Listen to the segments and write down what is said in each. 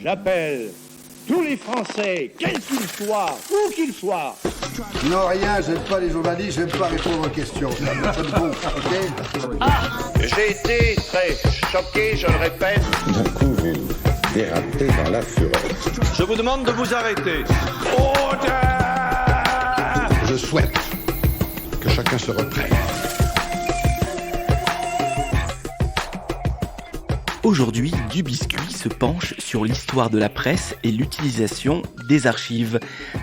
J'appelle tous les Français, quels qu'ils soient, où qu'ils soient. Non, rien, j'aime pas les journalistes, j'aime pas répondre aux questions. Ça me gonfle, ok ? J'ai été très choqué, je le répète. D'un coup, vous dérapez dans la fureur. Je vous demande de vous arrêter. Je souhaite que chacun se reprenne. Aujourd'hui, Dubiscuit se penche sur l'histoire de la presse et l'utilisation des archives.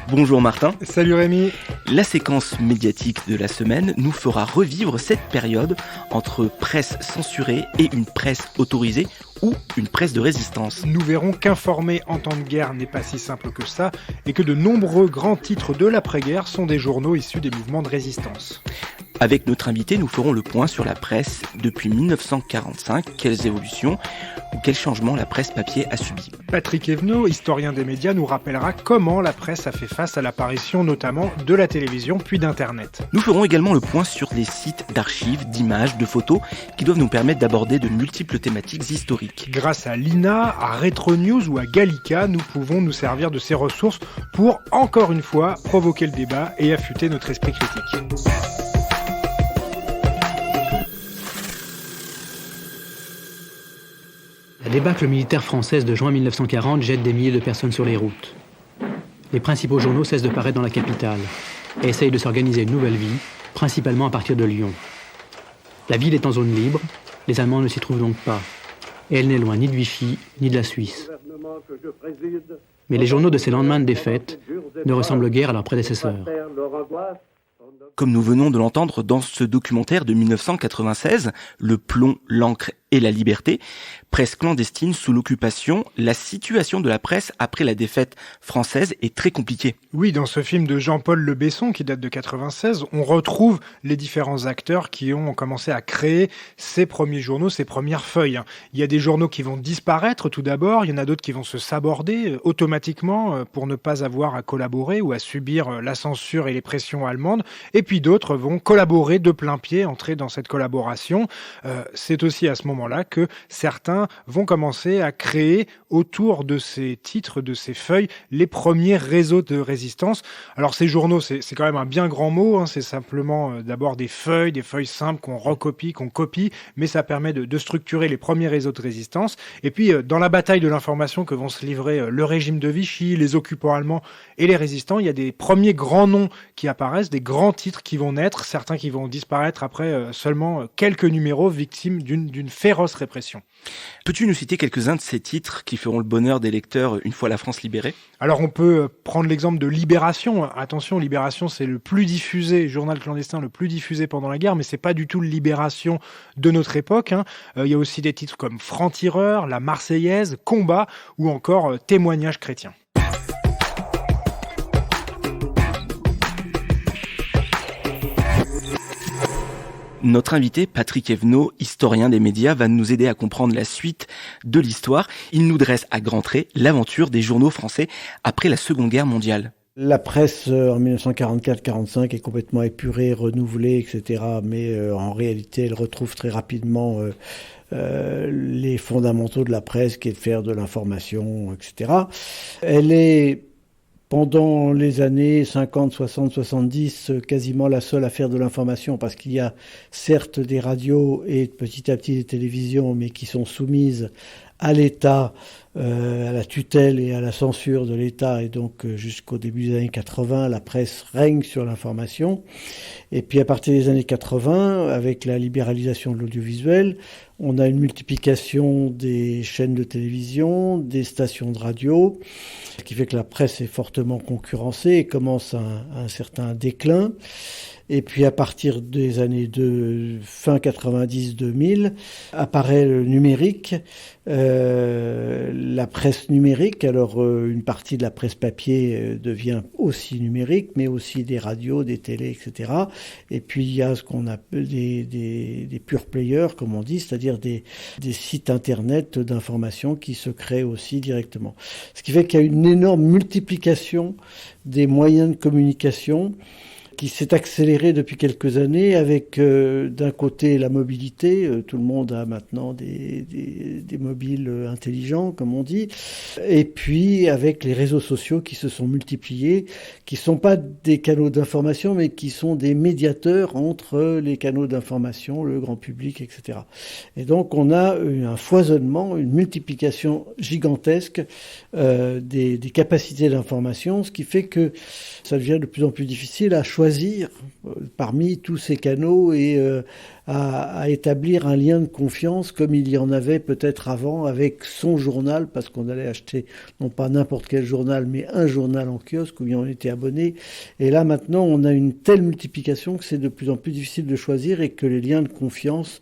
Bonjour Martin. Salut Rémi. La séquence médiatique de la semaine nous fera revivre cette période entre presse censurée et une presse autorisée ou une presse de résistance. Nous verrons qu'informer en temps de guerre n'est pas si simple que ça et que de nombreux grands titres de l'après-guerre sont des journaux issus des mouvements de résistance. Avec notre invité, nous ferons le point sur la presse depuis 1945, quelles évolutions ou quels changements la presse papier a subi. Patrick Evenot, historien des médias, nous rappellera comment la presse a fait face à l'apparition notamment de la télévision puis d'Internet. Nous ferons également le point sur les sites d'archives, d'images, de photos qui doivent nous permettre d'aborder de multiples thématiques historiques. Grâce à l'INA, à Retro News ou à Gallica, nous pouvons nous servir de ces ressources pour, encore une fois, provoquer le débat et affûter notre esprit critique. La débâcle militaire française de juin 1940 jette des milliers de personnes sur les routes. Les principaux journaux cessent de paraître dans la capitale et essayent de s'organiser une nouvelle vie, principalement à partir de Lyon. La ville est en zone libre, les Allemands ne s'y trouvent donc pas, et elle n'est loin ni de Vichy ni de la Suisse. Mais les journaux de ces lendemains de défaite ne ressemblent guère à leurs prédécesseurs. Comme nous venons de l'entendre dans ce documentaire de 1996, Le plomb, l'encre et la liberté, presse clandestine sous l'occupation, la situation de la presse après la défaite française est très compliquée. Oui, dans ce film de Jean-Paul Le Besson qui date de 96, on retrouve les différents acteurs qui ont commencé à créer ces premiers journaux, ces premières feuilles. Il y a des journaux qui vont disparaître tout d'abord, il y en a d'autres qui vont se saborder automatiquement pour ne pas avoir à collaborer ou à subir la censure et les pressions allemandes, et puis d'autres vont collaborer de plein pied, entrer dans cette collaboration. C'est aussi à ce moment-là que certains vont commencer à créer autour de ces titres, de ces feuilles, les premiers réseaux de résistance. Alors ces journaux, c'est quand même un bien grand mot, c'est simplement d'abord des feuilles simples qu'on recopie, qu'on copie, mais ça permet de structurer les premiers réseaux de résistance. Et puis dans la bataille de l'information que vont se livrer le régime de Vichy, les occupants allemands et les résistants, il y a des premiers grands noms qui apparaissent, des grands titres qui vont naître, certains qui vont disparaître après seulement quelques numéros victimes d'une féroce répression. Peux-tu nous citer quelques-uns de ces titres qui feront le bonheur des lecteurs une fois la France libérée ? Alors on peut prendre l'exemple de Libération. Attention, Libération c'est le plus diffusé, journal clandestin le plus diffusé pendant la guerre, mais c'est pas du tout le Libération de notre époque. Il y a aussi des titres comme Franc-Tireur, La Marseillaise, Combat ou encore Témoignages chrétiens. Notre invité, Patrick Evenot, historien des médias, va nous aider à comprendre la suite de l'histoire. Il nous dresse à grands traits l'aventure des journaux français après la Seconde Guerre mondiale. La presse en 1944-45 est complètement épurée, renouvelée, etc. Mais en réalité, elle retrouve très rapidement les fondamentaux de la presse, qui est de faire de l'information, etc. Elle est, pendant les années 50, 60, 70, quasiment la seule à faire de l'information, parce qu'il y a certes des radios et petit à petit des télévisions, mais qui sont soumises à l'État, à la tutelle et à la censure de l'État, et donc jusqu'au début des années 80, la presse règne sur l'information. Et puis à partir des années 80, avec la libéralisation de l'audiovisuel, on a une multiplication des chaînes de télévision, des stations de radio, ce qui fait que la presse est fortement concurrencée et commence un certain déclin. Et puis à partir des années de fin 90-2000, apparaît le numérique, la presse numérique. Alors une partie de la presse papier devient aussi numérique, mais aussi des radios, des télés, etc. Et puis il y a ce qu'on appelle des pure players, comme on dit, c'est-à-dire des sites internet d'information qui se créent aussi directement. Ce qui fait qu'il y a une énorme multiplication des moyens de communication qui s'est accéléré depuis quelques années avec d'un côté la mobilité, tout le monde a maintenant des mobiles intelligents comme on dit, et puis avec les réseaux sociaux qui se sont multipliés, qui sont pas des canaux d'information mais qui sont des médiateurs entre les canaux d'information, le grand public, etc. Et donc on a un foisonnement, une multiplication gigantesque des capacités d'information, ce qui fait que ça devient de plus en plus difficile à choisir parmi tous ces canaux et à établir un lien de confiance comme il y en avait peut-être avant avec son journal, parce qu'on allait acheter non pas n'importe quel journal, mais un journal en kiosque où on était abonné. Et là maintenant, on a une telle multiplication que c'est de plus en plus difficile de choisir et que les liens de confiance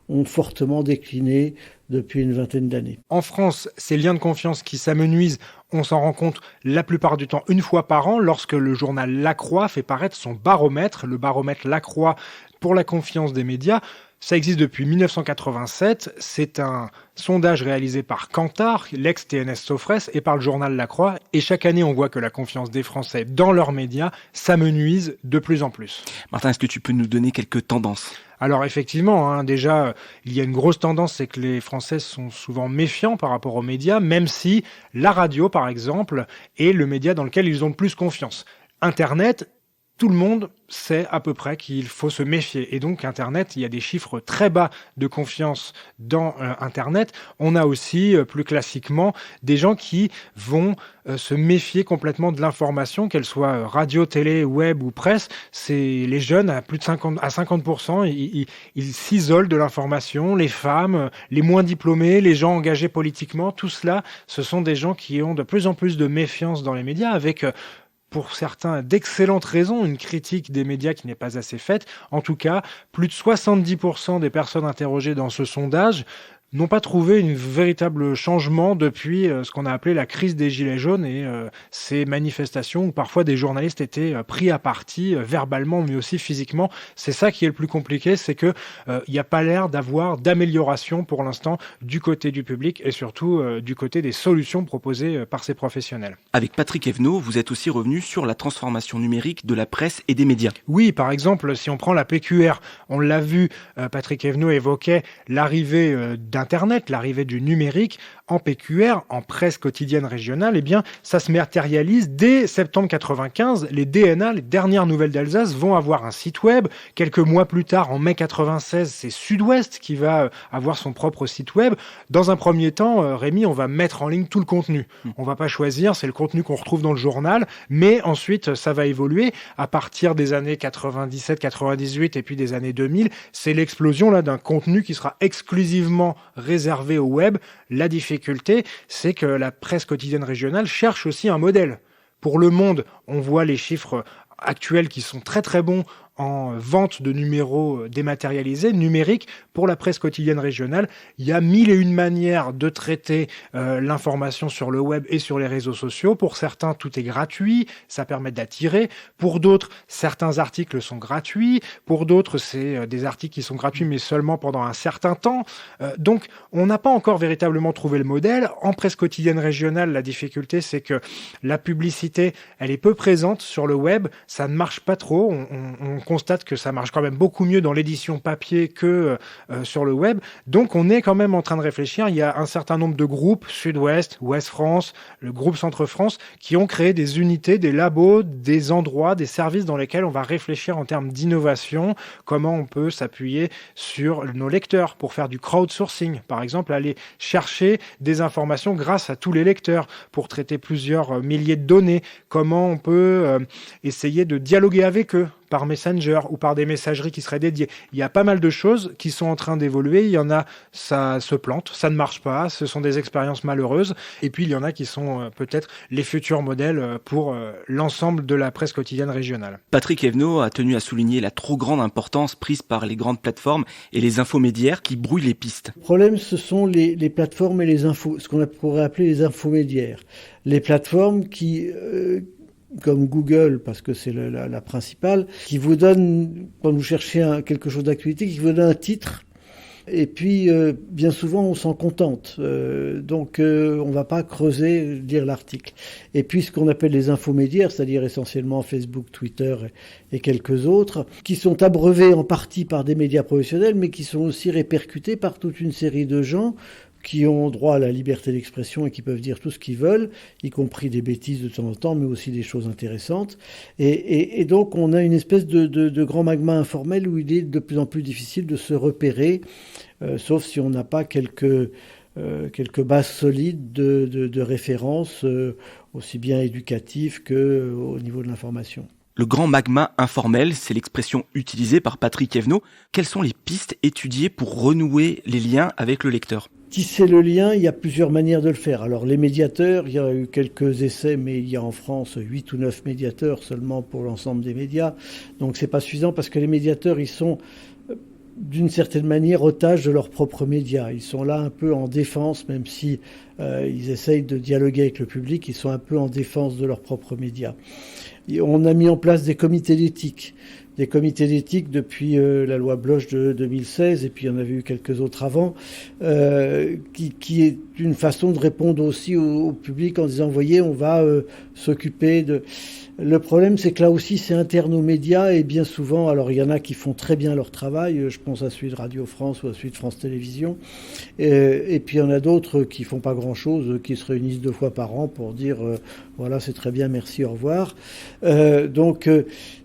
ont fortement décliné depuis une vingtaine d'années. En France, ces liens de confiance qui s'amenuisent, on s'en rend compte la plupart du temps une fois par an lorsque le journal La Croix fait paraître son baromètre, le baromètre La Croix pour la confiance des médias. Ça existe depuis 1987, c'est un sondage réalisé par Kantar, l'ex-TNS Sofres, et par le journal La Croix, et chaque année on voit que la confiance des Français dans leurs médias s'amenuise de plus en plus. Martin, est-ce que tu peux nous donner quelques tendances ? Alors effectivement, déjà, il y a une grosse tendance, c'est que les Français sont souvent méfiants par rapport aux médias, même si la radio, par exemple, est le média dans lequel ils ont le plus confiance. Internet, tout le monde sait à peu près qu'il faut se méfier. Et donc, Internet, il y a des chiffres très bas de confiance dans Internet. On a aussi, plus classiquement, des gens qui vont se méfier complètement de l'information, qu'elle soit radio, télé, web ou presse. C'est les jeunes à plus de 50%, ils s'isolent de l'information. Les femmes, les moins diplômés, les gens engagés politiquement, tout cela, ce sont des gens qui ont de plus en plus de méfiance dans les médias avec... pour certains, d'excellentes raisons, une critique des médias qui n'est pas assez faite. En tout cas, plus de 70% des personnes interrogées dans ce sondage n'ont pas trouvé un véritable changement depuis ce qu'on a appelé la crise des Gilets jaunes et ces manifestations où parfois des journalistes étaient pris à partie verbalement mais aussi physiquement. C'est ça qui est le plus compliqué, c'est que il n'y a pas l'air d'avoir d'amélioration pour l'instant du côté du public et surtout du côté des solutions proposées par ces professionnels. Avec Patrick Evenot, vous êtes aussi revenu sur la transformation numérique de la presse et des médias. Oui, par exemple, si on prend la PQR, on l'a vu, Patrick Evenot évoquait l'arrivée d'Internet, l'arrivée du numérique en PQR, en presse quotidienne régionale. Eh bien, ça se matérialise dès septembre 95. Les DNA, les dernières nouvelles d'Alsace, vont avoir un site web. Quelques mois plus tard, en mai 96, c'est Sud-Ouest qui va avoir son propre site web. Dans un premier temps, Rémi, on va mettre en ligne tout le contenu. On va pas choisir, c'est le contenu qu'on retrouve dans le journal, mais ensuite, ça va évoluer. À partir des années 97, 98 et puis des années 2000, c'est l'explosion là d'un contenu qui sera exclusivement réservé au web. La difficulté, c'est que la presse quotidienne régionale cherche aussi un modèle. Pour Le Monde, on voit les chiffres actuels qui sont très très bons en vente de numéros dématérialisés, numériques. Pour la presse quotidienne régionale, il y a 1001 manières de traiter l'information sur le web et sur les réseaux sociaux. Pour certains, tout est gratuit, ça permet d'attirer. Pour d'autres, certains articles sont gratuits. Pour d'autres, c'est des articles qui sont gratuits, mais seulement pendant un certain temps. Donc, on n'a pas encore véritablement trouvé le modèle. En presse quotidienne régionale, la difficulté, c'est que la publicité, elle est peu présente sur le web. Ça ne marche pas trop. On constate que ça marche quand même beaucoup mieux dans l'édition papier que sur le web. Donc, on est quand même en train de réfléchir. Il y a un certain nombre de groupes, Sud-Ouest, Ouest-France, le groupe Centre-France, qui ont créé des unités, des labos, des endroits, des services dans lesquels on va réfléchir en termes d'innovation, comment on peut s'appuyer sur nos lecteurs pour faire du crowdsourcing. Par exemple, aller chercher des informations grâce à tous les lecteurs pour traiter plusieurs milliers de données. Comment on peut essayer de dialoguer avec eux par Messenger ou par des messageries qui seraient dédiées. Il y a pas mal de choses qui sont en train d'évoluer. Il y en a, ça se plante, ça ne marche pas, ce sont des expériences malheureuses. Et puis, il y en a qui sont peut-être les futurs modèles pour l'ensemble de la presse quotidienne régionale. Patrick Evenot a tenu à souligner la trop grande importance prise par les grandes plateformes et les infomédiaires qui brouillent les pistes. Le problème, ce sont les plateformes et les infos, ce qu'on pourrait appeler les infomédiaires. Les plateformes qui... comme Google, parce que c'est la principale, qui vous donne, quand vous cherchez quelque chose d'actualité, qui vous donne un titre, Et puis, bien souvent, on s'en contente. Donc, on ne va pas creuser, lire l'article. Et puis, ce qu'on appelle les infomédiaires, c'est-à-dire essentiellement Facebook, Twitter et quelques autres, qui sont abreuvés en partie par des médias professionnels, mais qui sont aussi répercutés par toute une série de gens qui ont droit à la liberté d'expression et qui peuvent dire tout ce qu'ils veulent, y compris des bêtises de temps en temps, mais aussi des choses intéressantes. Et donc, on a une espèce de grand magma informel où il est de plus en plus difficile de se repérer, sauf si on n'a pas quelques bases solides de référence, aussi bien éducatives qu'au niveau de l'information. Le grand magma informel, c'est l'expression utilisée par Patrick Evenot. Quelles sont les pistes étudiées pour renouer les liens avec le lecteur ? Tisser le lien, il y a plusieurs manières de le faire. Alors les médiateurs, il y a eu quelques essais, mais il y a en France 8 ou 9 médiateurs seulement pour l'ensemble des médias. Donc c'est pas suffisant parce que les médiateurs, ils sont d'une certaine manière otages de leurs propres médias. Ils sont là un peu en défense, même si ils essayent de dialoguer avec le public, ils sont un peu en défense de leurs propres médias. Et on a mis en place des comités d'éthique depuis la loi Bloch de 2016, et puis il y en avait eu quelques autres avant, qui est une façon de répondre aussi au public en disant, voyez, on va s'occuper de... Le problème, c'est que là aussi, c'est interne aux médias, et bien souvent, alors il y en a qui font très bien leur travail, je pense à celui de Radio France ou à celui de France Télévisions, et puis il y en a d'autres qui font pas grand-chose, qui se réunissent 2 fois par an pour dire, voilà, c'est très bien, merci, au revoir. Donc,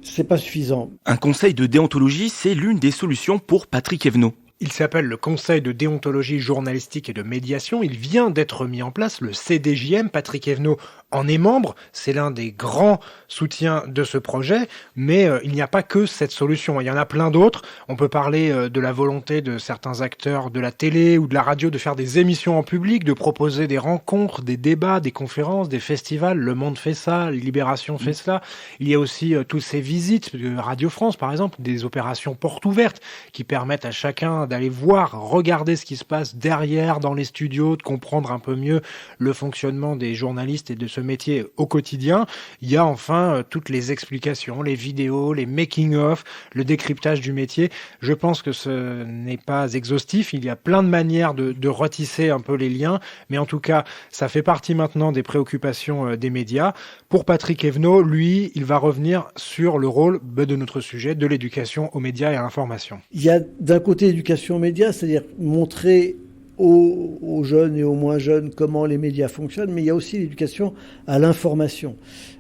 c'est pas suffisant. Un conseil de déontologie, c'est l'une des solutions pour Patrick Evenot. Il s'appelle le Conseil de déontologie journalistique et de médiation. Il vient d'être mis en place, le CDJM. Patrick Evenot en est membre. C'est l'un des grands soutiens de ce projet. Mais il n'y a pas que cette solution. Il y en a plein d'autres. On peut parler de la volonté de certains acteurs de la télé ou de la radio de faire des émissions en public, de proposer des rencontres, des débats, des conférences, des festivals. Le Monde fait ça, Libération fait cela. Il y a aussi toutes ces visites de Radio France, par exemple, des opérations portes ouvertes qui permettent à chacun d'aller voir, regarder ce qui se passe derrière dans les studios, de comprendre un peu mieux le fonctionnement des journalistes et de ce métier au quotidien. Il y a enfin toutes les explications, les vidéos, les making-of, le décryptage du métier. Je pense que ce n'est pas exhaustif. Il y a plein de manières de retisser un peu les liens, mais en tout cas, ça fait partie maintenant des préoccupations des médias. Pour Patrick Evenot, lui, il va revenir sur le rôle de notre sujet, de l'éducation aux médias et à l'information. Il y a d'un côté l'éducation aux médias, c'est-à-dire montrer aux jeunes et aux moins jeunes comment les médias fonctionnent, mais il y a aussi l'éducation à l'information,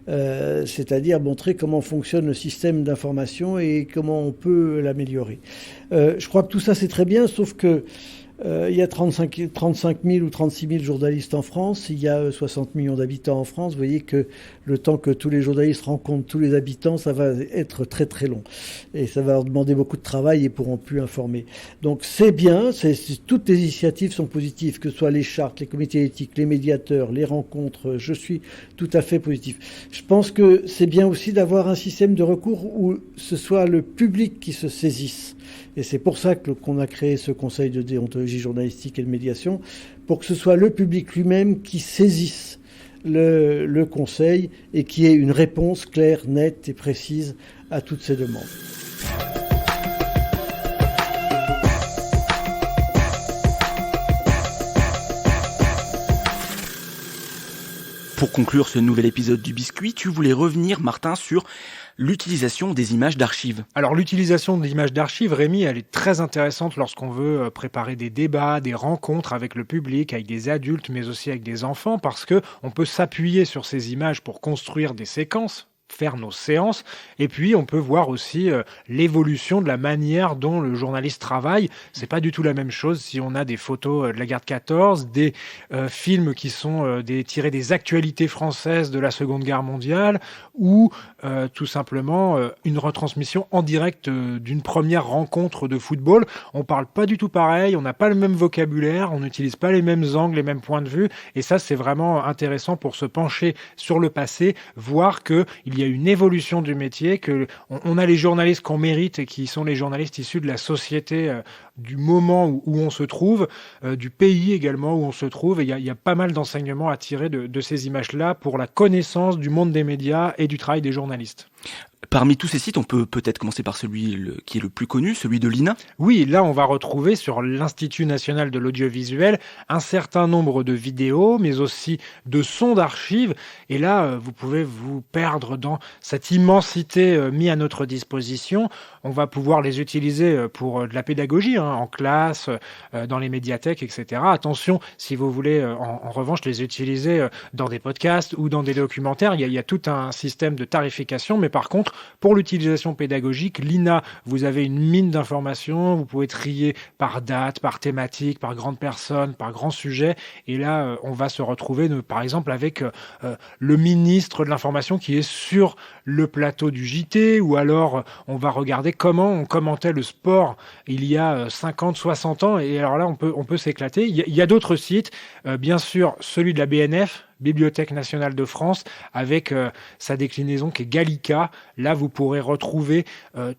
c'est-à-dire montrer comment fonctionne le système d'information et comment on peut l'améliorer. Je crois que tout ça c'est très bien, sauf que il y a 35 000 ou 36 000 journalistes en France, il y a 60 millions d'habitants en France. Vous voyez que le temps que tous les journalistes rencontrent tous les habitants, ça va être très très long. Et ça va leur demander beaucoup de travail et ils pourront plus informer. Donc c'est bien, toutes les initiatives sont positives, que ce soit les chartes, les comités éthiques, les médiateurs, les rencontres, je suis tout à fait positif. Je pense que c'est bien aussi d'avoir un système de recours où ce soit le public qui se saisisse. Et c'est pour ça qu'on a créé ce conseil de déontologie journalistique et de médiation, pour que ce soit le public lui-même qui saisisse le conseil et qui ait une réponse claire, nette et précise à toutes ces demandes. Pour conclure ce nouvel épisode du Biscuit, tu voulais revenir, Martin, sur l'utilisation des images d'archives. Alors l'utilisation des images d'archives, Rémi, elle est très intéressante lorsqu'on veut préparer des débats, des rencontres avec le public, avec des adultes, mais aussi avec des enfants, parce que on peut s'appuyer sur ces images pour construire des séquences, faire nos séances, et puis on peut voir aussi l'évolution de la manière dont le journaliste travaille. C'est pas du tout la même chose si on a des photos de la guerre de 14, des films qui sont tirés des actualités françaises de la Seconde Guerre mondiale, ou tout simplement une retransmission en direct d'une première rencontre de football. On parle pas du tout pareil, on n'a pas le même vocabulaire, on n'utilise pas les mêmes angles, les mêmes points de vue, et ça c'est vraiment intéressant pour se pencher sur le passé, voir que il y a une évolution du métier, que on a les journalistes qu'on mérite et qui sont les journalistes issus de la société, du moment où on se trouve, du pays également où on se trouve. Et il y a pas mal d'enseignements à tirer de ces images-là pour la connaissance du monde des médias et du travail des journalistes. Parmi tous ces sites, on peut peut-être commencer par celui qui est le plus connu, celui de l'INA. Oui, là, on va retrouver sur l'Institut national de l'audiovisuel un certain nombre de vidéos, mais aussi de sons d'archives. Et là, vous pouvez vous perdre dans cette immensité mise à notre disposition. On va pouvoir les utiliser pour de la pédagogie, en classe, dans les médiathèques, etc. Attention, si vous voulez, en revanche, les utiliser dans des podcasts ou dans des documentaires, il y a tout un système de tarification, mais par contre, pour l'utilisation pédagogique, l'INA, vous avez une mine d'informations, vous pouvez trier par date, par thématique, par grande personne, par grand sujet, et là, on va se retrouver, par exemple, avec le ministre de l'information qui est sur le plateau du JT, ou alors on va regarder comment on commentait le sport il y a 50, 60 ans, et alors là, on peut s'éclater. Il y a d'autres sites, bien sûr, celui de la BNF, Bibliothèque nationale de France, avec sa déclinaison qui est Gallica. Là, vous pourrez retrouver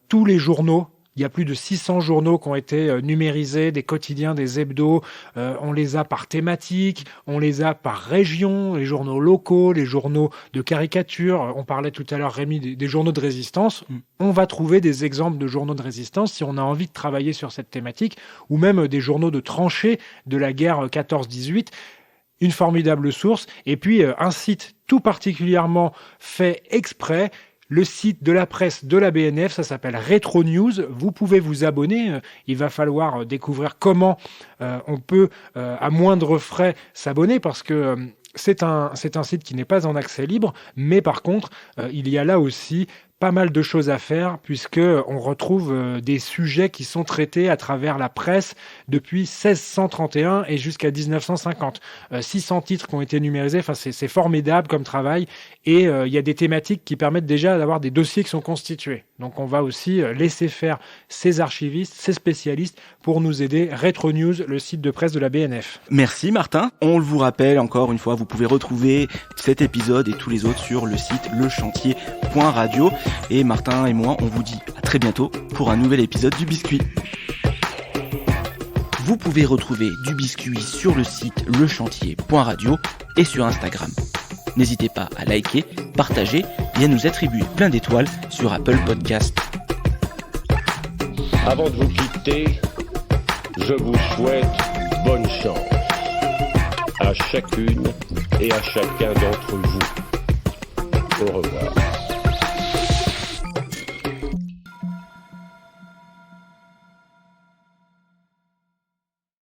tous les journaux. Il y a plus de 600 journaux qui ont été numérisés, des quotidiens, des hebdos. On les a par thématique, on les a par région, les journaux locaux, les journaux de caricature. On parlait tout à l'heure, Rémi, des journaux de résistance. On va trouver des exemples de journaux de résistance si on a envie de travailler sur cette thématique, ou même des journaux de tranchées de la guerre 14-18. Une formidable source, et puis un site tout particulièrement fait exprès, le site de la presse de la BNF, ça s'appelle Retro News. Vous pouvez vous abonner, il va falloir découvrir comment on peut, à moindre frais, s'abonner, parce que c'est un site qui n'est pas en accès libre, mais par contre, il y a là aussi pas mal de choses à faire, puisque on retrouve des sujets qui sont traités à travers la presse depuis 1631 et jusqu'à 1950. 600 titres qui ont été numérisés, enfin c'est formidable comme travail, et il y a des thématiques qui permettent déjà d'avoir des dossiers qui sont constitués. Donc on va aussi laisser faire ces archivistes, ces spécialistes pour nous aider. Retro News, le site de presse de la BNF. Merci Martin. On vous rappelle encore une fois, vous pouvez retrouver cet épisode et tous les autres sur le site lechantier.radio. Et Martin et moi, on vous dit à très bientôt pour un nouvel épisode du Biscuit. Vous pouvez retrouver du Biscuit sur le site lechantier.radio et sur Instagram. N'hésitez pas à liker, partager et à nous attribuer plein d'étoiles sur Apple Podcast. Avant de vous quitter, je vous souhaite bonne chance à chacune et à chacun d'entre vous. Au revoir.